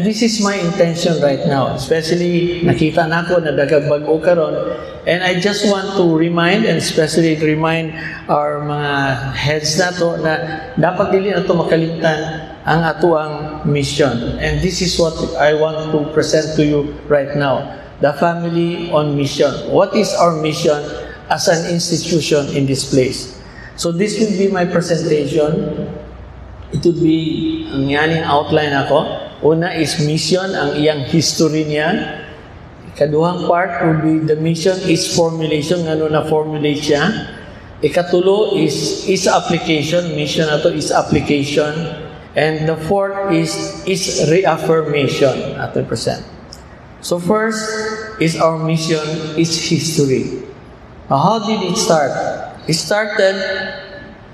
this is my intention right now. Especially, nakita na ko na dagagbago karon. And I just want to remind, and especially remind our mga heads na to, na dapat dili na to makalimtan ang atuang mission. And this is what I want to present to you right now. The family on mission. What is our mission as an institution in this place? So this will be my presentation. It would be ang yaning outline ako. Una is mission, ang iyang history niya. Ikaduhang part would be the mission is formulation, ano na formulate siya. Ikatulo is application, mission na to is application. And the fourth is reaffirmation at the present. So first is our mission, is history. Now, how did it start? It started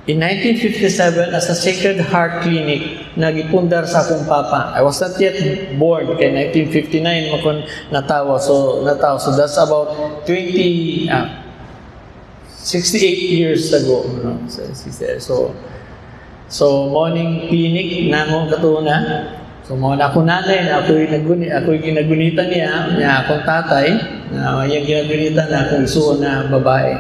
in 1957 as a Sacred Heart Clinic na gipundar sa akong papa. I was not yet born kay 1959 makon natawo. So that's about 68 years ago. No? So morning clinic na akong katuna. So mo na ako nanay na ako'y ginagunitan niya akong tatay na yung ginagunitan na akong isuon na babae.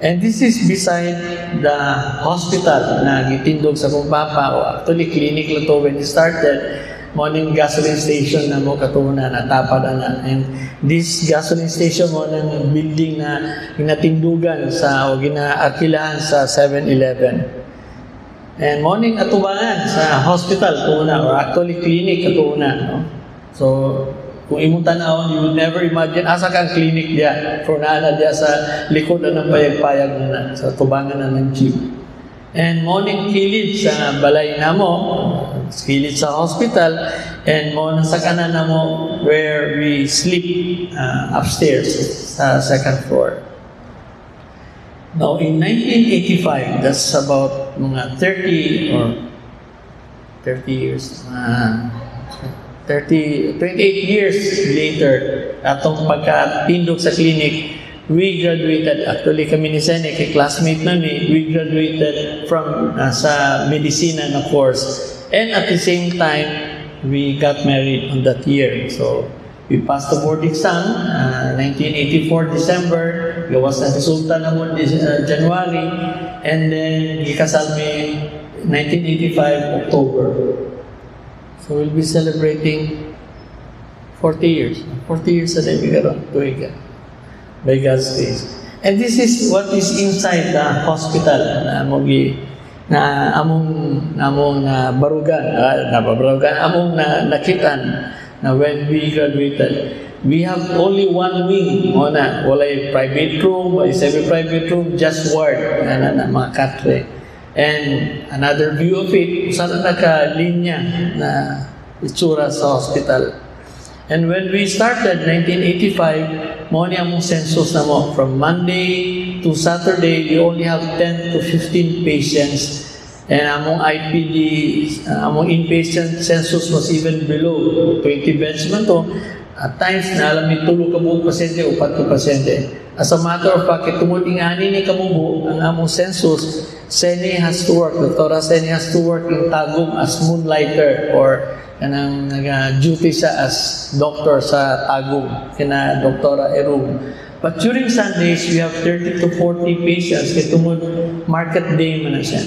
And this is beside the hospital na gitindog sa kong papa. O actually, clinic lang to when it started. Morning gasoline station na mo katuna na tapad na. And this gasoline station mo ng building na ginatindugan sa o ginaarkilahan sa 7-Eleven. And morning atubangan sa hospital tuna or actually clinic katuna. No? So, kung imong tanaw, you would never imagine asa kang clinic diya. For naana diya sa likod na ng payag-payag na sa tubangan na ng jeep. And morning kilid sa balay na mo, kilid sa hospital, and mo sa kanan na mo where we sleep upstairs sa second floor. Now, in 1985, that's about mga 30 or 30 years, 28 years later, atong pagkatindog sa clinic, we graduated. Actually, kami ni Sene, kay classmate namin, we graduated from sa medicina na course. And at the same time, we got married on that year. So, we passed the board exam, 1984 December, gawas na resulta na mo January, and then ikasal mi 1985 October. So we'll be celebrating 40 years. 40 years na din karon tuiga by God's grace. And this is what is inside the hospital na among barugan, among nakitan na when we graduated. We have only one wing. Walay private room, walay semi-private room, just ward na mga katre. And another view of it, saan naka-linya na itsura sa hospital. And when we started, 1985, mo niya mong census na mo. From Monday to Saturday, we only have 10 to 15 patients. And among IPD, among inpatient census was even below 20 beds man to. At times, na alam ni tulo ka buong pasyente o 4 pasyente. As a matter of fact, tumutingani ni kamubo ang among census. Sene has to work, Dr. Sene has to work in Tagum as moonlighter or kanang nag-duty siya as doctor sa Tagum, kina Dr. Erum. But during Sundays, we have 30 to 40 patients kaya tumod market day man na siya.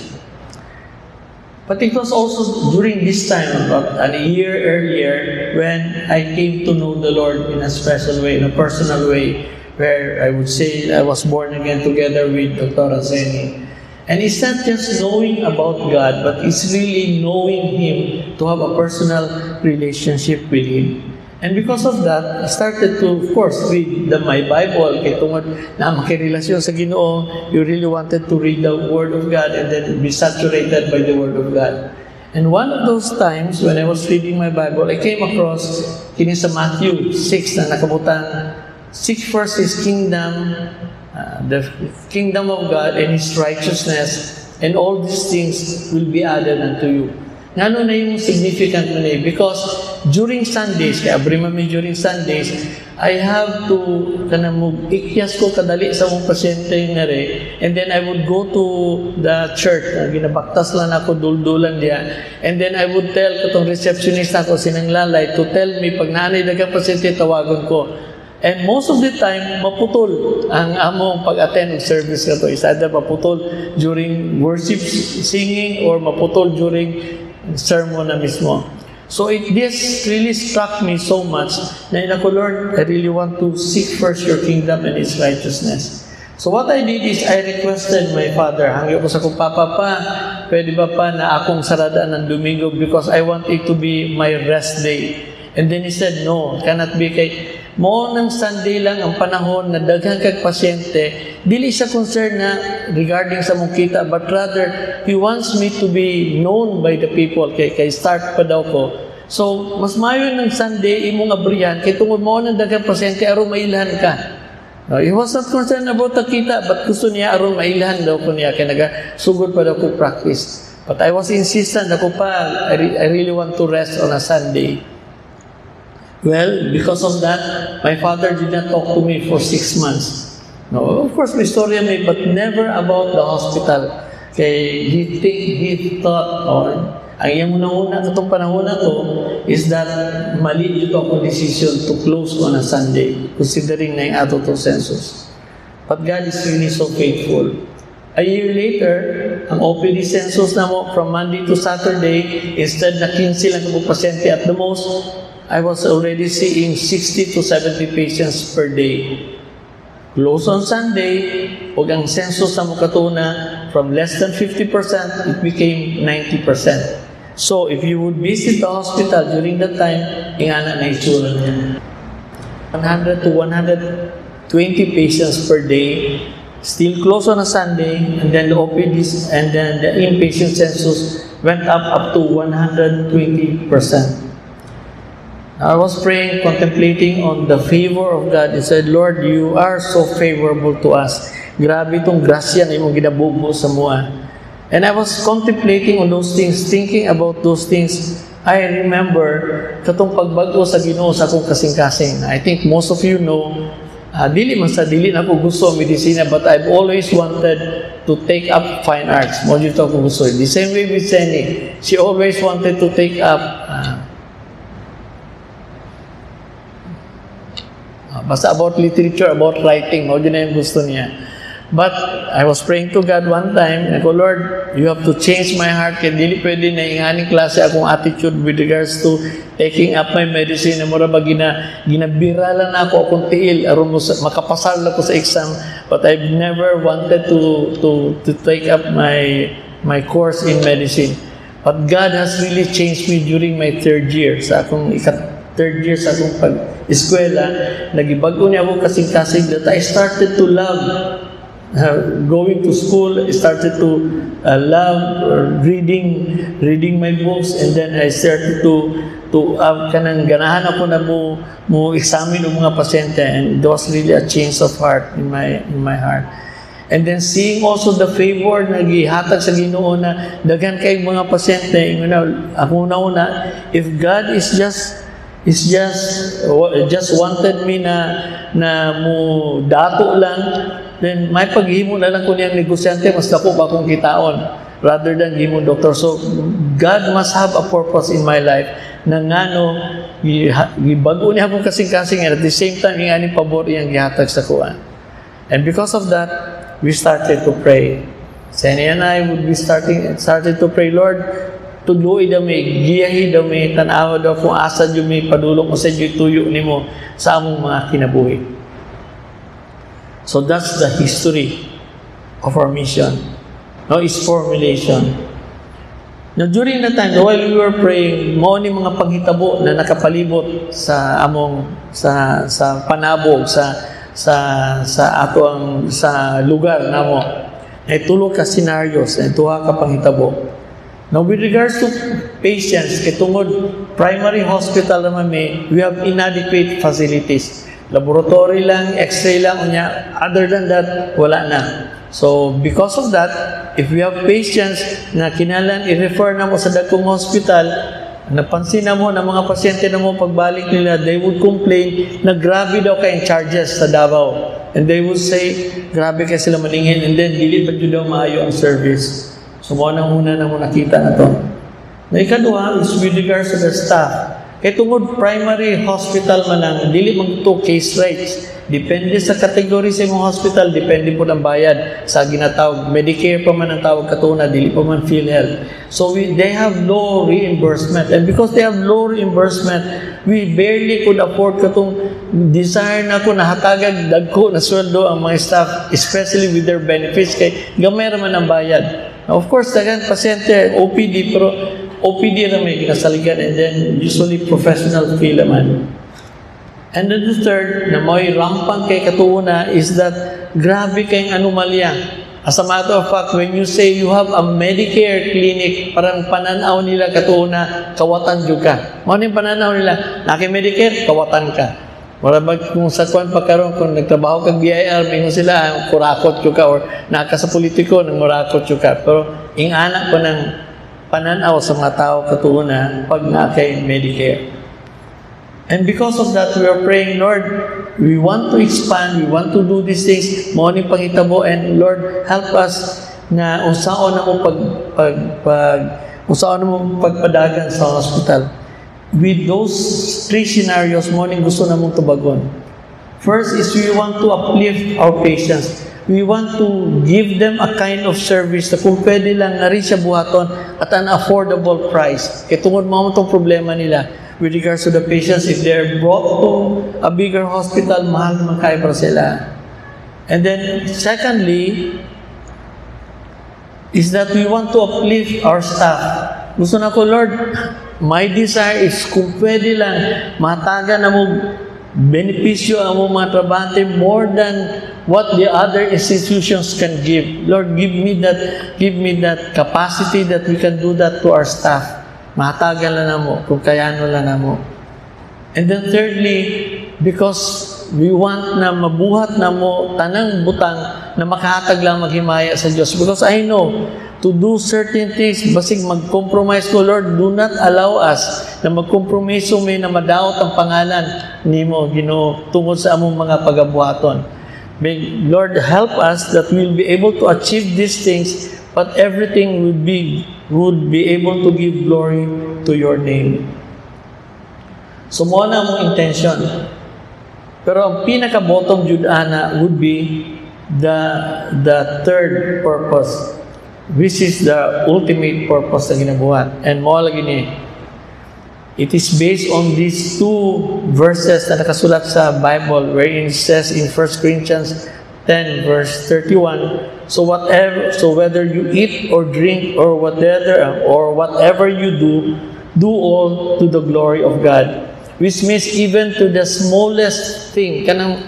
But it was also during this time, about a year earlier, when I came to know the Lord in a special way, in a personal way, where I would say I was born again together with Dr. Sene. And it's not just knowing about God, but it's really knowing Him, to have a personal relationship with Him. And because of that, I started to, of course, read my Bible. Kaya tungod na makirelasyon sa Ginoo, you really wanted to read the Word of God and then be saturated by the Word of God. And one of those times, when I was reading my Bible, I came across kini sa Matthew 6 na nakabutang 6 verses, the kingdom of God and His righteousness, and all these things will be added unto you. Ngano na yung significant na niya? Because during Sundays, kaya abri mami during Sundays, I have to ikyas ko kadali sa mong pasyente nga rin. And then I would go to the church. Ginabaktas lang ako, duldulan diya. And then I would tell katong receptionist ako, sinang lalay, to tell me, pag naanay dagang pasyente, tawagon ko. And most of the time, maputol ang among pag-attend ng service na to. Is either maputol during worship singing or maputol during sermon na mismo. So this really struck me so much na inako, Lord, I really want to seek first your kingdom and its righteousness. So what I did is I requested my father, hangyo ko sa kong papa pa, pwede ba pa na akong saradaan ng Domingo because I want it to be my rest day. And then he said, no, cannot be kay mo ng Sunday lang ang panahon na daghang kag pasyente, dili siya concerned na regarding sa mong kita, but rather, he wants me to be known by the people, kay start pa daw ko. So, mas mayon ng Sunday, imong abrihan, kay tungod mo ng daghang pasyente, aron mailhan ka. No, he was not concerned about the kita, but gusto niya aron mailhan daw ko niya, kay nagasugod pa daw ko practice. But I was insistent, ako pa, I really want to rest on a Sunday. Well, because of that, my father did not talk to me for 6 months. No, of course, may storya may, but never about the hospital. Kay he thought, ang iyang una-una katong panahon na to is that mali ito ako decision to close on a Sunday, considering na yung ato to census. But God is really so faithful. A year later, ang OPD census na mo from Monday to Saturday, instead na 15 lang ang pasyente at the most, I was already seeing 60 to 70 patients per day. Close on Sunday, o ang census na mukatuna, from less than 50%, it became 90%. So, if you would visit the hospital during that time, ingana na itsura niya. 100 to 120 patients per day, still close on a Sunday, and then the OPDs, and then the inpatient census went up to 120%. I was praying, contemplating on the favor of God. I said, Lord, you are so favorable to us. Grabe itong grasya na imong ginabubo sa mua. And I was contemplating on those things, thinking about those things. I remember katong pagbago sa Ginoo sa akong kasing-kasing. I think most of you know, dili na ko gusto ang medisina, but I've always wanted to take up fine arts. Mo dito ako gusto. The same way with Senny. She always wanted to take up basta about literature, about writing, mo din na yung gusto niya. But I was praying to God one time, and ako, Lord, you have to change my heart, kaya dili pwede na inganing klase akong attitude with regards to taking up my medicine. Mura ba ginabiralan na ako akong tiil, aron makapasal na ko sa exam, but I've never wanted to take up my course in medicine. But God has really changed me during my third year, sa akong third year sa akong pag-eskwela, nagibago niya ako kasing-kasing that I started to love going to school. I started to love reading my books, and then I started to kanang ganahan ako na mo examine ang mga pasyente, and there was really a change of heart in my heart. And then seeing also the favor na gihatag sa Ginoo na daghan kay mga pasyente, ako una, if God is just wanted me na mo dato lang, then may paghimo na lang ko niyang negosyante, mas dako ba kung kitaon rather than himo doctor. So God must have a purpose in my life na ngano gibago niya akong kasing-kasing, and at the same time ingani pabor iyang gihatag sa kuan. And because of that, we started to pray. Senny and I would be started to pray, Lord, tuloy dami, giyahi dami, tanawa daw kung asa dyan may padulong o sa dyan tuyo ni mo sa among mga kinabuhi. So that's the history of our mission. Now, it's formulation. Now, during that time, while we were praying, mo ni mga paghitabo na nakapalibot sa among sa panabog, sa lugar namo. Ay tulo ka scenarios, ay tuha ka panghitabo. Now, with regards to patients, kitungod primary hospital naman we have inadequate facilities. Laboratory lang, x-ray lang, unya. Other than that, wala na. So, because of that, if we have patients na kinalan, i-refer na mo sa dakong hospital, napansin na mo na mga pasyente na mo pagbalik nila, they would complain na grabe daw kayong charges sa Davao. And they would say, grabe kayo sila maningin, and then dili pa daw maayo ang service. So, muna na mo nakita na to. Na ikaduha is with regards to the staff. Kaya tungod primary hospital man ang dili magto case rates. Depende sa category sa imong hospital, depende po ng bayad sa ginatawag. Medicare pa man ang tawag katuna, dili pa man PhilHealth. So they have low reimbursement. And because they have low reimbursement, we barely could afford katong desire na ko nahatagag dagko na sweldo ang mga staff, especially with their benefits kay gamay ra man ang bayad. Now, of course, daghang pasyente OPD, pero OPD na may kinasaligan, and then usually professional fee naman. And then the third, na may rampang kay katuuna, is that grabe kayong anomalya. As a matter of fact, when you say you have a Medicare clinic, parang pananaw nila katuuna, kawatan juga. Ano yung pananaw nila? Naki-Medicare, kawatan ka. Marabag kung sa kuwan pagkaroon, kung nagtrabaho kang BIR, mingo sila, kurakot juga, or naka sa politiko, nang murakot juga. Pero, anak ko ng pananaw sa mga tao katuuna pag nakay Medicare. And because of that, we are praying, Lord, we want to expand, we want to do these things, maoning pangitabo, and Lord, help us na unsaon na mo pagpadagan sa hospital. With those three scenarios, maoning gusto na mong tubagon. First is we want to uplift our patients. We want to give them a kind of service na kung pwede lang na rin siya buhaton at an affordable price. Kaya tungod mo itong problema nila with regards to the patients, if they're brought to a bigger hospital, mahal naman kaya para sila. And then, secondly, is that we want to uplift our staff. Gusto na ko, Lord, my desire is kung pwede lang, mataga na mo benepisyo ang mga trabahante more than what the other institutions can give. Lord, give me that capacity that we can do that to our staff. Matagal na mo, kung kayano na mo. And then thirdly, because we want na mabuhat na mo tanang butang na makahatag lang maghimaya sa Diyos. Because I know, to do certain things, basig mag-compromise ko, Lord, do not allow us na mag-compromise may na madaot ang pangalan ni mo, Ginoo, tungkol sa among mga pagabuhaton. May Lord, help us that we'll be able to achieve these things, but everything would be able to give glory to your name. So, mo na mong intention. Pero ang pinaka-bottom jud-ana would be the third purpose, which is the ultimate purpose na ginabuhat. And mo lagi ni, it is based on these two verses na nakasulat sa Bible, wherein it says in 1 Corinthians 10 verse 31, so whether you eat or drink or whatever you do all to the glory of God. Which means even to the smallest thing, kanang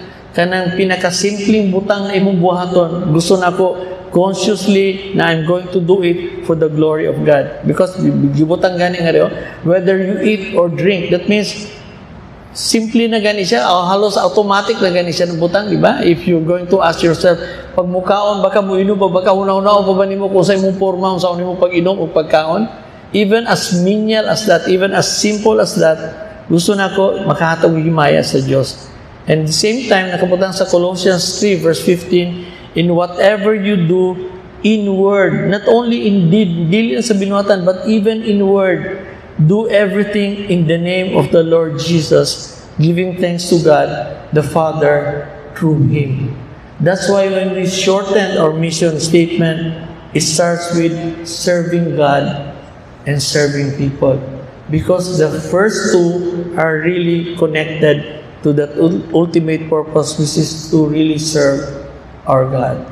pinakasimpleng butang na imong buhaton, gusto na ko consciously na I'm going to do it for the glory of God. Because gibutang gani nga rin, whether you eat or drink, that means simple na gani siya, halos automatic na gani siya ng butang, di ba? If you're going to ask yourself, pag mukaon, baka mo inom ba, baka una-una pa ba nimo kung sa imong forma, kung sa nimo pag-inom o pagkaon? Even as menial as that, even as simple as that, gusto na ko makahatag himaya sa Diyos. And at the same time, nakaputang sa Colossians 3 verse 15, in whatever you do in word, not only in deed, dili sa binuhatan, but even in word, do everything in the name of the Lord Jesus, giving thanks to God, the Father, through Him. That's why when we shorten our mission statement, it starts with serving God and serving people. Because the first two are really connected to that ultimate purpose, which is to really serve our God.